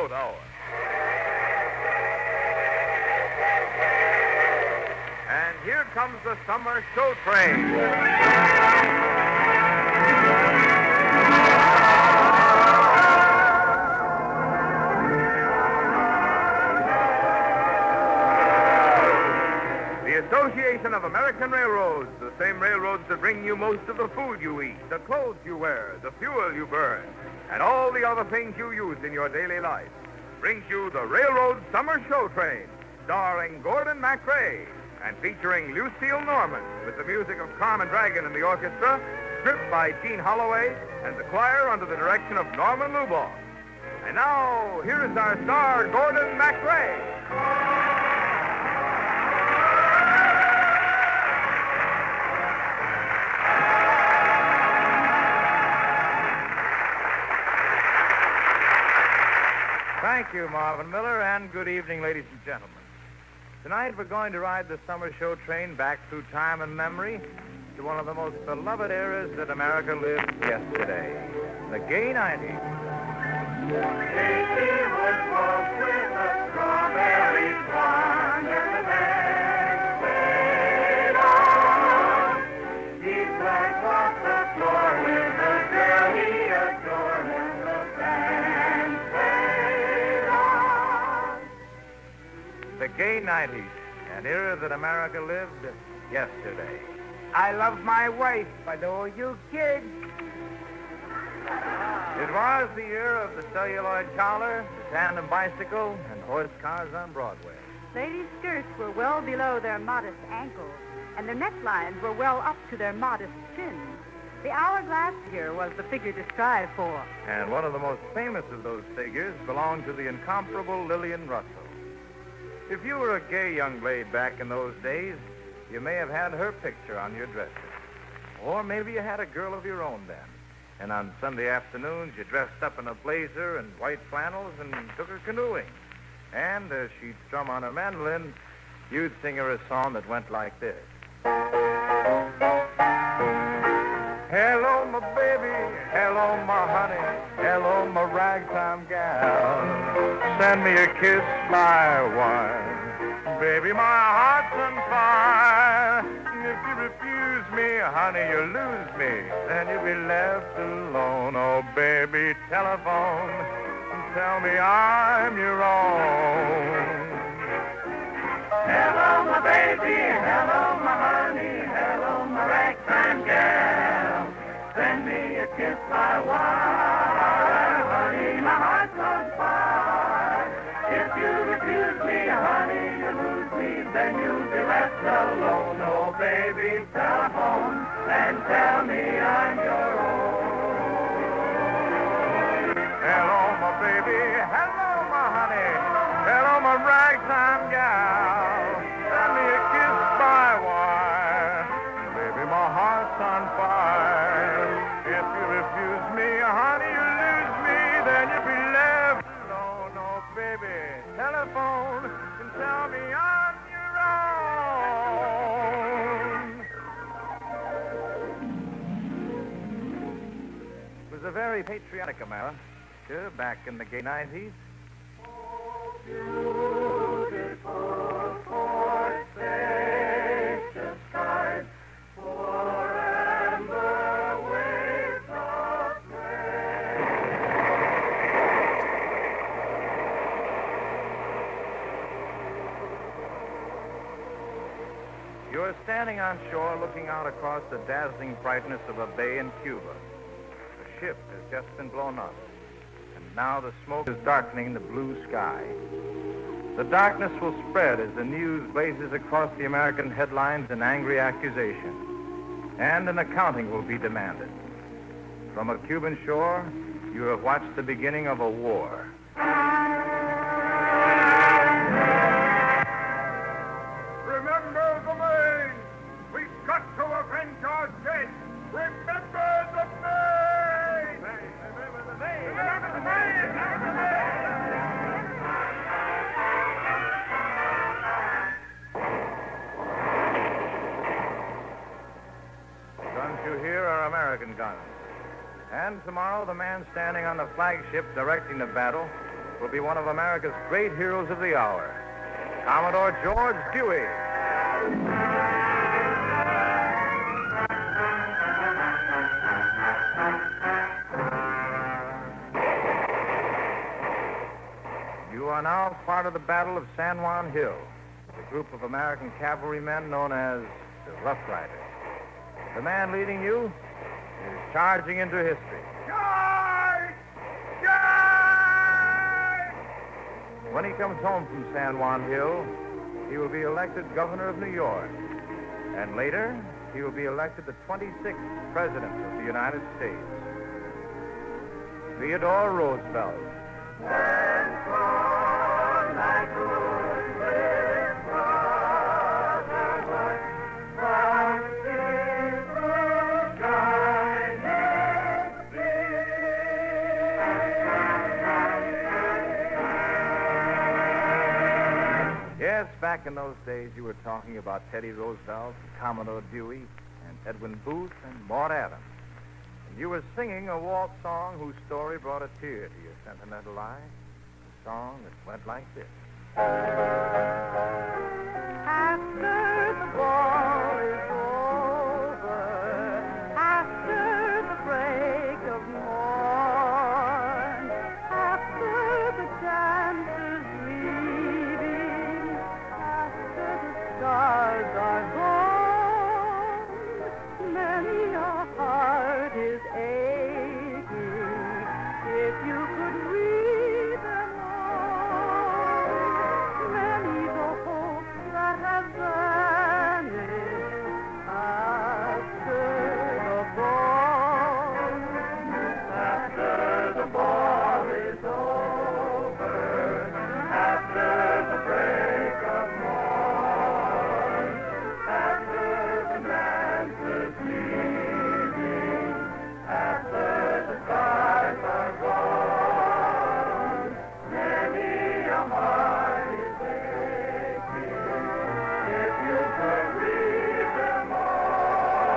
Note Hour. And here comes the summer show train. The Association of American Railroads, the same railroads that bring you most of the food you eat, the clothes you wear, the fuel you burn, and all the other things you use in your daily life, brings you the Railroad Summer Show Train, starring Gordon MacRae and featuring Lucille Norman with the music of Carmen Dragon and the orchestra, script by Gene Holloway and the choir under the direction of Norman Luboff. And now, here is our star, Gordon MacRae. Thank you, Marvin Miller, and good evening, ladies and gentlemen. Tonight we're going to ride the summer show train back through time and memory to one of the most beloved eras that America lived yesterday, the gay 90s. Casey would walk with a strawberry swan and the band played on. He flagged off the floor with the girl he adored and the band played on. The gay 90s, an era that America lived yesterday. I love my wife, but all you kids. It was the era of the celluloid collar, the tandem bicycle, and horse cars on Broadway. Ladies' skirts were well below their modest ankles, and their necklines were well up to their modest chins. The hourglass figure was the figure to strive for. And one of the most famous of those figures belonged to the incomparable Lillian Russell. If you were a gay young lady back in those days, you may have had her picture on your dresser. Or maybe you had a girl of your own then. And on Sunday afternoons, you dressed up in a blazer and white flannels and took her canoeing. And as she'd strum on her mandolin, you'd sing her a song that went like this. Hello, my baby. Hello, my honey. Hello, my ragtime gal. Send me a kiss by one. Baby, my heart's on fire. If you refuse me, honey, you lose me. Then you'll be left alone. Oh, baby, telephone and tell me I'm your own. Hello, my baby. Hello, my honey. Hello, my ragtime gal. Send me a kiss by wire. Honey, my heart's on fire. If you refuse me, honey, you lose me. Then you'll be left alone. Oh, baby, telephone and tell me I'm your own. Hello, my baby. Hello, my honey. Hello, my ragtime gal. Send me a kiss by wire. Baby, my heart's on fire. If you refuse me, honey, you lose me. Then you'll be left alone. Oh, baby, telephone and tell me I'm your own. It was a very patriotic America back in the gay 90s. Beautiful forsaken skies, for amber waves of You're standing on shore looking out across the dazzling brightness of a bay in Cuba. The ship has just been blown up, and now the smoke is darkening the blue sky. The darkness will spread as the news blazes across the American headlines in angry accusation, and an accounting will be demanded. From a Cuban shore, you have watched the beginning of a war. Remember the Maine! We've got to avenge our dead! Remember the Maine! Remember the Maine! Remember the Maine! Remember the Maine! The guns you hear are American guns. And tomorrow, the man standing on the flagship directing the battle will be one of America's great heroes of the hour, Commodore George Dewey. You are now part of the Battle of San Juan Hill, the group of American cavalrymen known as the Rough Riders. The man leading you is charging into history. Charge! Charge! When he comes home from San Juan Hill, he will be elected governor of New York. And later, he will be elected the 26th president of the United States. Theodore Roosevelt. Yes, back in those days, you were talking about Teddy Roosevelt, Commodore Dewey, and Edwin Booth, and Maud Adams. And you were singing a waltz song whose story brought a tear to your sentimental eye. A song that went like this. After the ball is over, after the break of morn, after the dancers leaving, after the stars are gone, many a heart is aching. If you could read them all, many the hopes that have vanished after the ball. After the ball is over, after the break of morn, after the dancers leaving, after the stars are gone, many a heart is aching. If you could read them all,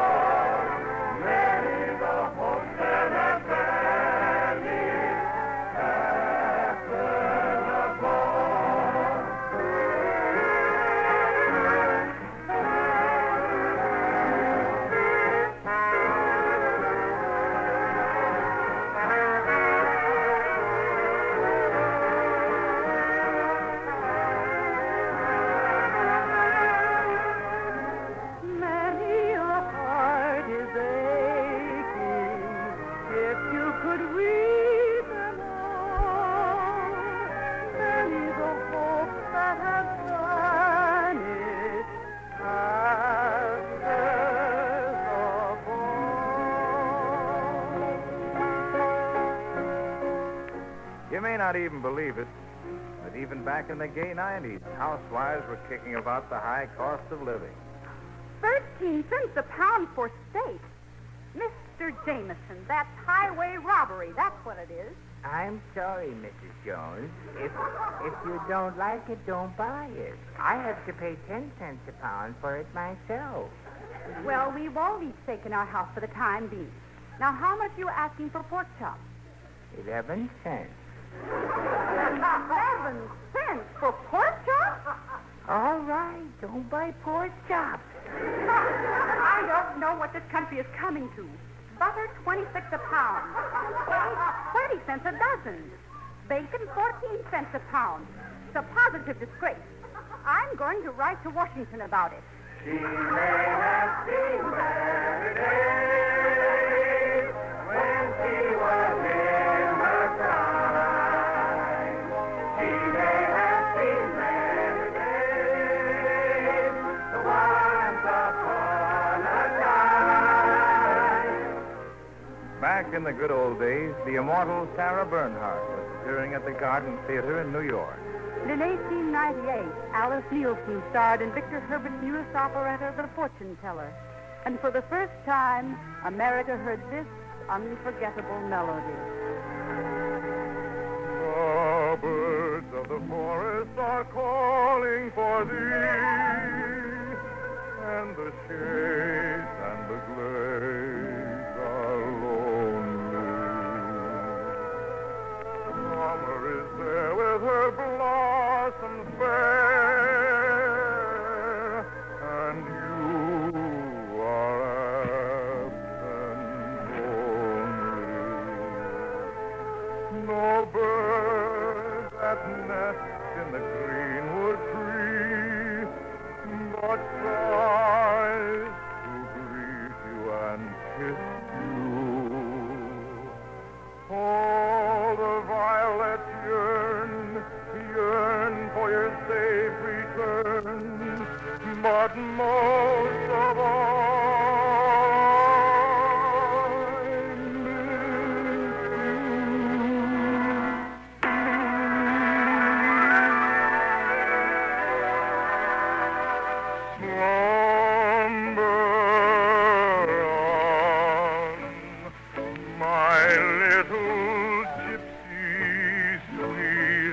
many the hopes that have vanished after the ball. Many a heart is aching. If you could read them all, many the hopes that have vanished after the ball. You may not even believe it, but even back in the gay 90s, housewives were kicking about the high cost of living. 13 cents a pound for steak. Mr. Jameson, that's highway robbery. That's what it is. I'm sorry, Mrs. Jones. If you don't like it, don't buy it. I have to pay 10 cents a pound for it myself. Well, we've all each steak in our house for the time being. Now, how much are you asking for pork chops? 11 cents. 11 cents for pork chops? All right, don't buy pork chops. I don't know what this country is coming to. Butter, 26 a pound. Eggs, 20 cents a dozen. Bacon, 14 cents a pound. It's a positive disgrace. I'm going to write to Washington about it. She may have seen better days when she was in her prime. She may have seen better days once upon a time. Back in the good old days, the immortal Sarah Bernhardt was appearing at the Garden Theater in New York. In 1898, Alice Nielsen starred in Victor Herbert's newest operetta, The Fortune Teller. And for the first time, America heard this unforgettable melody. The birds of the forest are calling for thee, and the shades and the glades are lonely. Summer is there yearn for your safe return, but most of all, I miss you. Slumber on, my little gypsy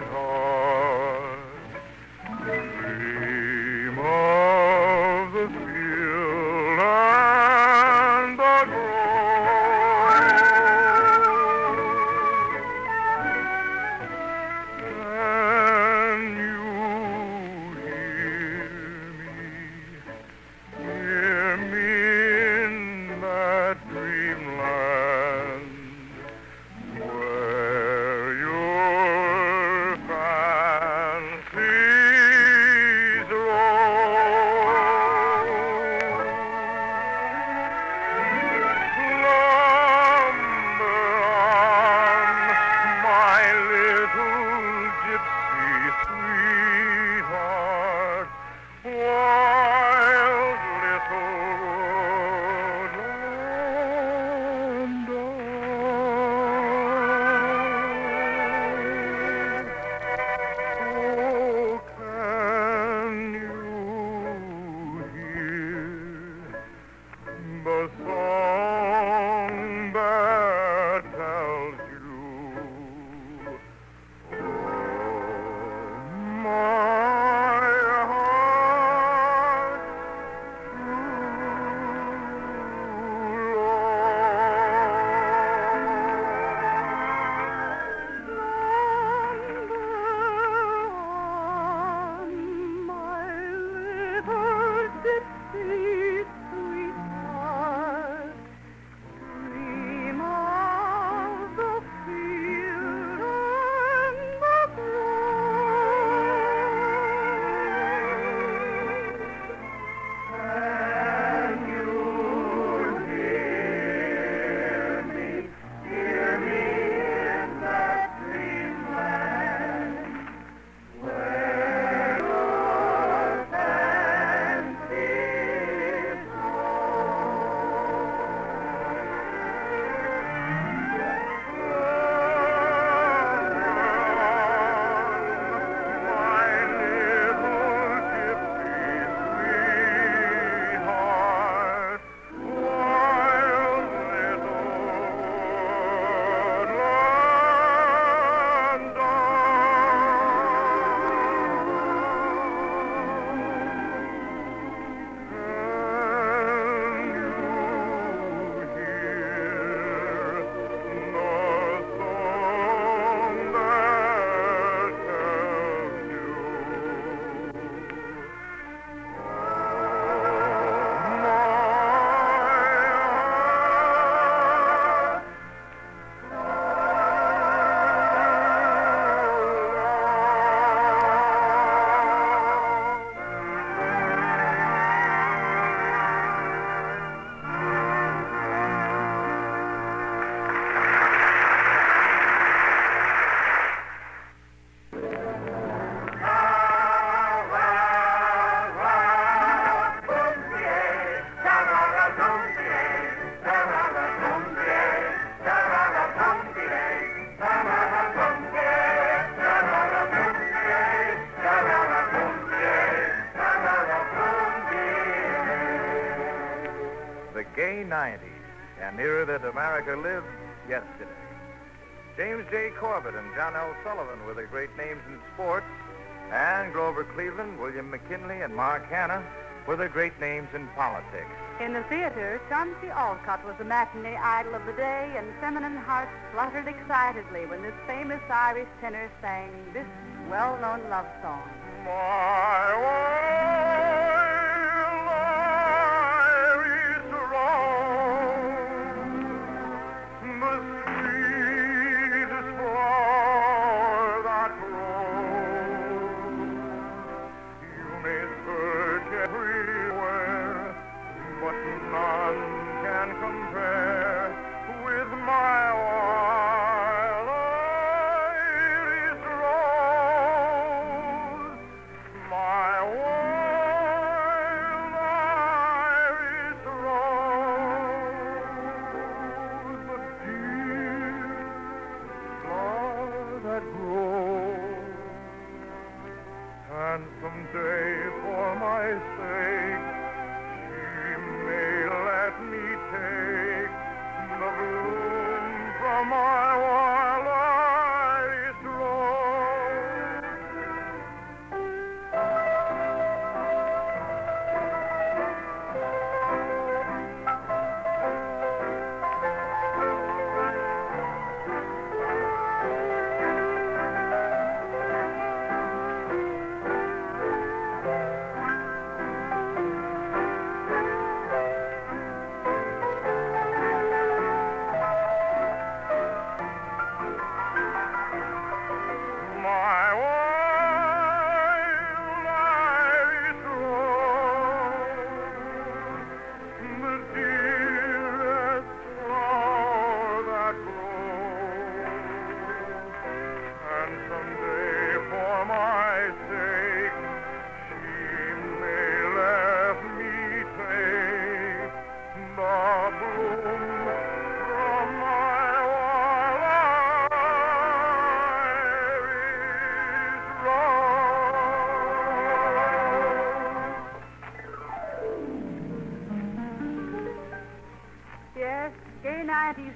sweetheart. Dream of the field and the grove. Can you hear me in that dreamland where your fancies roam? Slumber on, my little gypsy sweetheart, wild little woodland oh, can you hear the song that tells you, oh, my heart, The gay 90s, an era that America lived yesterday. James J. Corbett and John L. Sullivan were the great names in sports, and Grover Cleveland, William McKinley, and Mark Hanna were the great names in politics. In the theater, Chauncey Alcott was the matinee idol of the day, and feminine hearts fluttered excitedly when this famous Irish tenor sang this well-known love song. My wild Irish rose, the sweetest flower that grows. You may search everywhere, but none can compare with my wild Irish rose. And someday, for my sake, she may let me take the bloom from my while I stroll.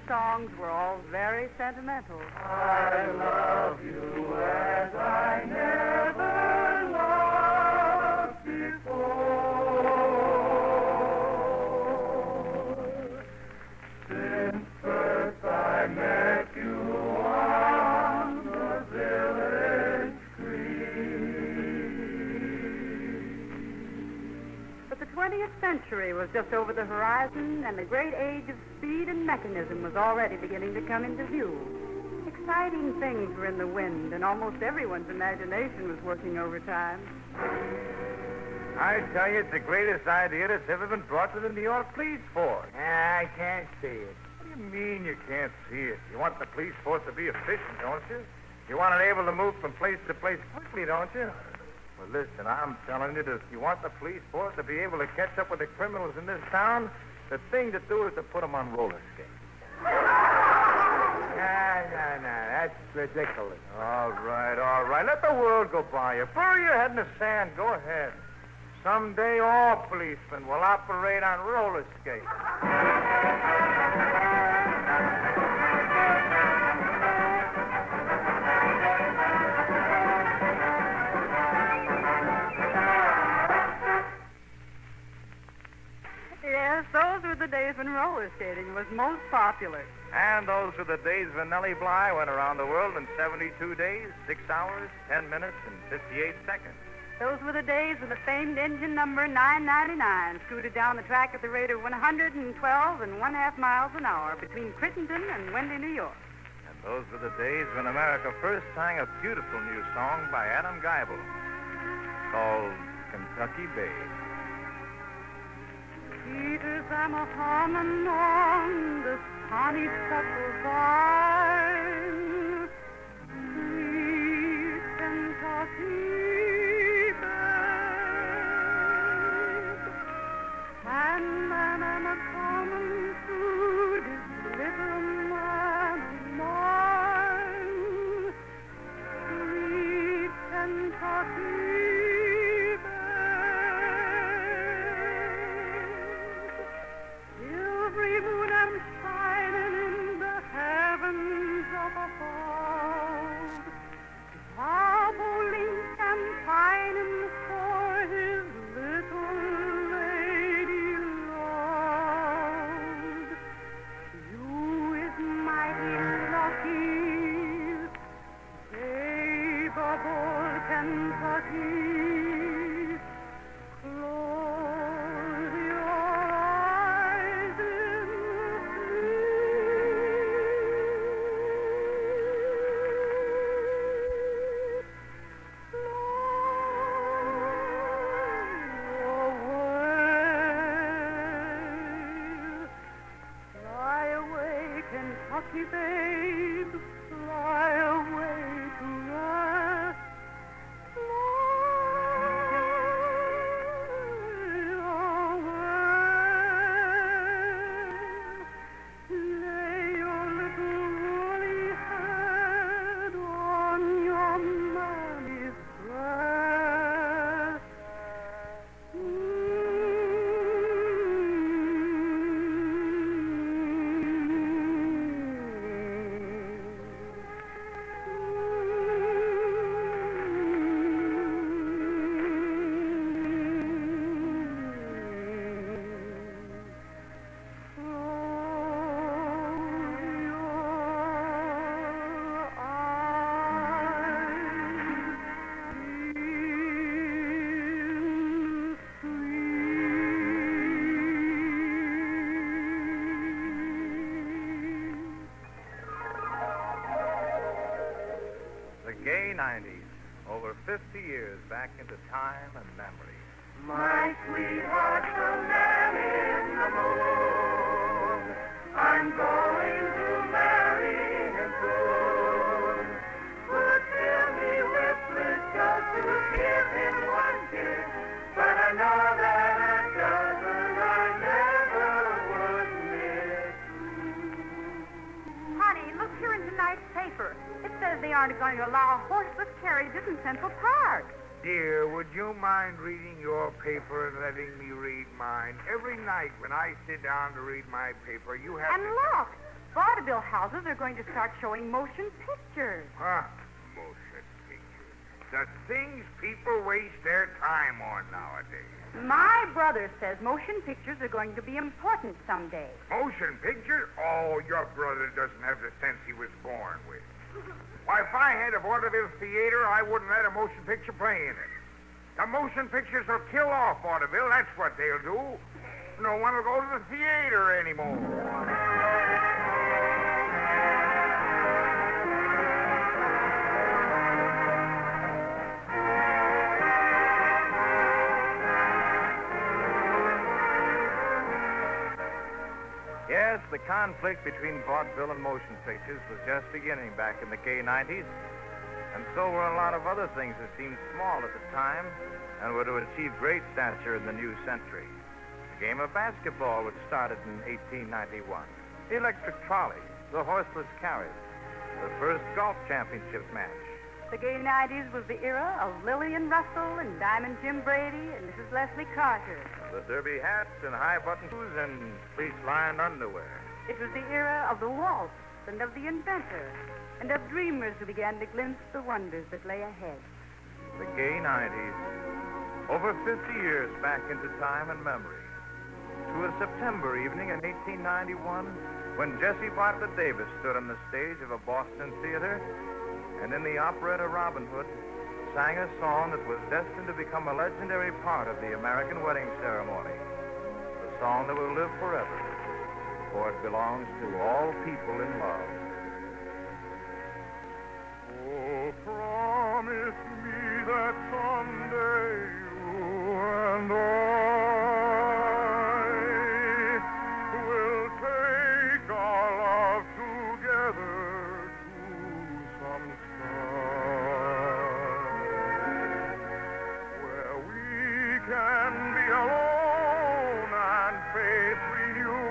Songs were all very sentimental. I love you as I never loved before. Since first I met you on the village green. But the 20th century was just over the horizon, and the great age of speed and mechanism was already beginning to come into view. Exciting things were in the wind, and almost everyone's imagination was working overtime. I tell you, it's the greatest idea that's ever been brought to the New York police force. I can't see it. What do you mean you can't see it? You want the police force to be efficient, don't you? You want it able to move from place to place quickly, don't you? Well, listen, I'm telling you that if you want the police force to be able to catch up with the criminals in this town, the thing to do is to put them on roller skates. No, that's ridiculous. All right. Let the world go by you. Bury your head in the sand. Go ahead. Someday all policemen will operate on roller skates. Yes, those were the days when roller skating was most popular. And those were the days when Nellie Bly went around the world in 72 days, 6 hours, 10 minutes, and 58 seconds. Those were the days when the famed engine number 999 scooted down the track at the rate of 112 and 1/2 miles an hour between Crittenden and Wendy, New York. And those were the days when America first sang a beautiful new song by Adam Geibel called Kentucky Bay. Peters, I'm a humming on the honeysuckle vine. Sweet Kentucky babe. And then I'm a coming through this little land of mine. Sweet Kentucky. Every moon I'm shining in the heavens up above. Bobolink and pining for his little lady love. You is mighty lucky, babe of old Kentucky. Close your eyes in Fly away, Kentucky babe, fly away to rest. Fly gay 90s. Over 50 years back into time and memory. My sweetheart's a man in the moon. I'm going to marry him soon. Would fill me with bliss just to give him one kiss. But I know that a dozen I never would miss. Honey, look here in tonight's paper. It says they aren't going to allow horseless carriages in Central Park. Dear, would you mind reading your paper and letting me read mine? Every night when I sit down to read my paper, you have And to... look, vaudeville houses are going to start showing motion pictures. Huh? Motion pictures. The things people waste their time on nowadays. My brother says motion pictures are going to be important someday. Motion pictures? Oh, your brother doesn't have the sense he was born with. Why, if I had a vaudeville theater, I wouldn't let a motion picture play in it. The motion pictures will kill off vaudeville. That's what they'll do. No one will go to the theater anymore. Yes, the conflict between vaudeville and motion pictures was just beginning back in the gay 90s. And so were a lot of other things that seemed small at the time and were to achieve great stature in the new century. The game of basketball, which started in 1891. The electric trolley, the horseless carriage, the first golf championship match. The gay 90s was the era of Lillian Russell and Diamond Jim Brady and Mrs. Leslie Carter. The derby hats and high-button shoes and fleece-lined underwear. It was the era of the waltz and of the inventor and of dreamers who began to glimpse the wonders that lay ahead. The gay 90s. Over 50 years back into time and memory. To a September evening in 1891 when Jessie Bartlett Davis stood on the stage of a Boston theater and in the operetta Robin Hood sang a song that was destined to become a legendary part of the American wedding ceremony. The song that will live forever, for it belongs to all people in love. Oh, promise me that someday you and I will take our love together to some where we can be alone and faith renew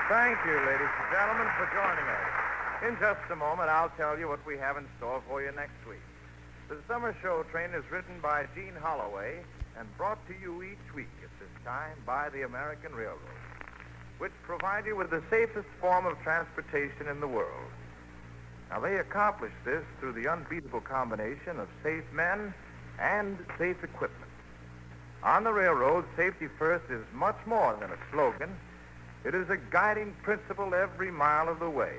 Thank you, ladies and gentlemen, for joining us. In just a moment, I'll tell you what we have in store for you next week. The Summer Show Train is written by Gene Holloway and brought to you each week at this time by the American Railroad, which provide you with the safest form of transportation in the world. Now, they accomplish this through the unbeatable combination of safe men and safe equipment. On the railroad, safety first is much more than a slogan. It is a guiding principle every mile of the way.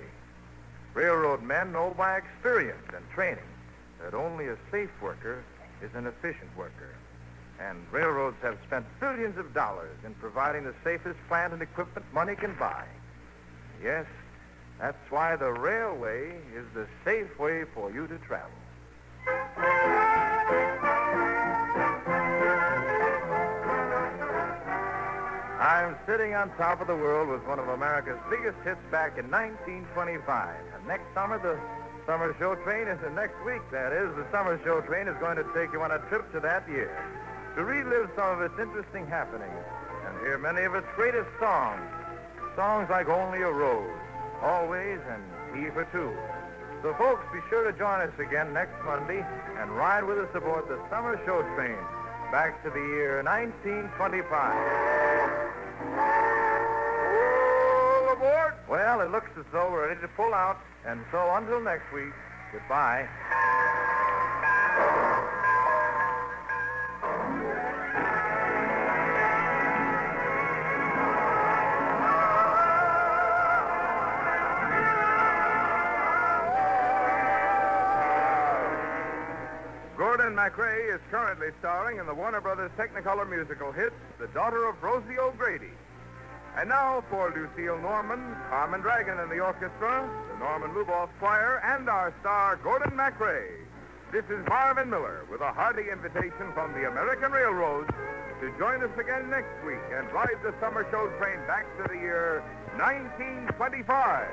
Railroad men know by experience and training that only a safe worker is an efficient worker. And railroads have spent billions of dollars in providing the safest plant and equipment money can buy. Yes, that's why the railway is the safe way for you to travel. I'm sitting on top of the world with one of America's biggest hits back in 1925. And next summer, the Summer Show Train is next week, that is. The Summer Show Train is going to take you on a trip to that year to relive some of its interesting happenings and hear many of its greatest songs. Songs like Only a Rose, Always, and Tea for Two. So, folks, be sure to join us again next Monday and ride with us aboard the Summer Show Train back to the year 1925. All aboard! Well, it looks as though we're ready to pull out, and so until next week, goodbye. Gordon MacRae is currently starring in the Warner Brothers Technicolor musical hit, The Daughter of Rosie O'Grady. And now for Lucille Norman, Carmen Dragon and the orchestra, the Norman Luboff Choir, and our star, Gordon MacRae. This is Marvin Miller with a hearty invitation from the American Railroad to join us again next week and ride the Summer Show Train back to the year 1925.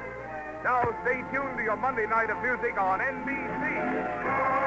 Now stay tuned to your Monday night of music on NBC.